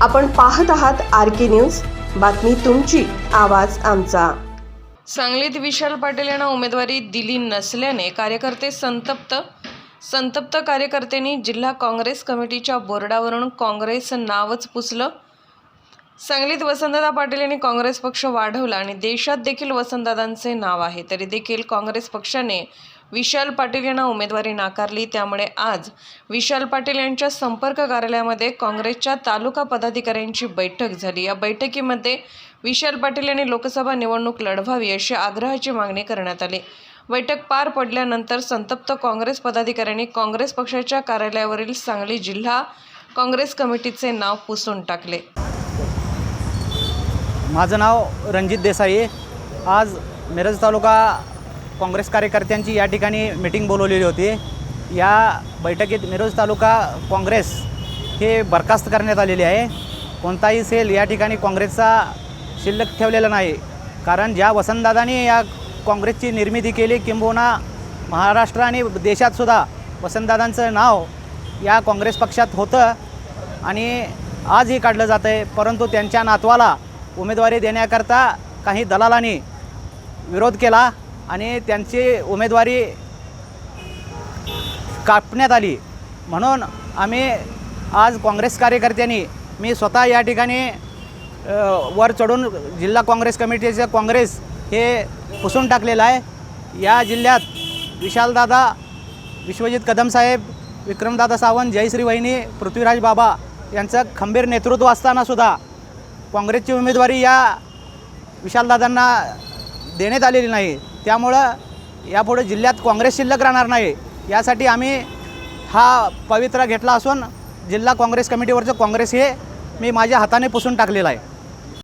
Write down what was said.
आपण पाहत आहात RK न्यूज, बातमी तुमची, आवाज आमचा। सांगलीत विशाल पाटील यांना उमेदवारी दिली नसल्याने कार्यकर्ते संतप्त कार्यकर्त्यांनी जिल्हा काँग्रेस कमिटीच्या बोर्डावरून काँग्रेस नावच पुसलं। सांगलीत वसंतदादा पाटील यांनी काँग्रेस पक्ष वाढवला आणि देशात देखील वसंतदादांचे नाव आहे, तरी देखील काँग्रेस पक्षाने विशाल पाटील यांना उमेदवारी नाकारली। त्यामुळे आज विशाल पाटील यांच्या संपर्क कार्यालयामध्ये काँग्रेसच्या तालुका पदाधिकाऱ्यांची बैठक झाली। या बैठकीमध्ये विशाल पाटील यांनी लोकसभा निवडणूक लढवावी अशी आग्रहाची मागणी करण्यात आली। बैठक पार पडल्यानंतर संतप्त काँग्रेस पदाधिकाऱ्यांनी काँग्रेस पक्षाच्या कार्यालयावरील सांगली जिल्हा काँग्रेस कमिटीचे नाव पुसून टाकले। माझं नाव रणजित देसाई। आज मिरज तालुका काँग्रेस कार्यकर्त्यांची या ठिकाणी मीटिंग बोलवलेली होती। या बैठकीत मिरज तालुका काँग्रेस हे बरखास्त करण्यात आलेले आहे। कोणताही सेल या ठिकाणी काँग्रेसचा शिल्लक ठेवलेला नाही, कारण ज्या वसंतदादांनी या काँग्रेसची निर्मिती केली, किंबहुना महाराष्ट्र आणि देशातसुद्धा वसंतदादांचं नाव या काँग्रेस पक्षात होतं आणि आजही काढलं जातं आहे। परंतु त्यांच्या नातवाला उमेदवारी देण्याकरता काही दलालांनी विरोध केला आणि त्यांची उमेदवारी कापण्यात आली। म्हणून आम्ही आज काँग्रेस कार्यकर्त्यांनी मी स्वतः या ठिकाणी वर चढून जिल्हा काँग्रेस कमिटीचे काँग्रेस हे पुसून टाकलेलं आहे। या जिल्ह्यात विशालदादा, विश्वजित कदम साहेब, विक्रमदादा सावंत, जयश्री वहिनी, पृथ्वीराज बाबा यांचं खंबीर नेतृत्व असतानासुद्धा काँग्रेसची उमेदवारी या विशालदादांना देण्यात आलेली नाही। त्यामुळं यापुढे जिल्ह्यात काँग्रेस शिल्लक राहणार नाही, यासाठी आम्ही हा पवित्रा घेतला असून जिल्हा काँग्रेस कमिटीवरचं काँग्रेस हे मी माझ्या हाताने पुसून टाकलेलं आहे।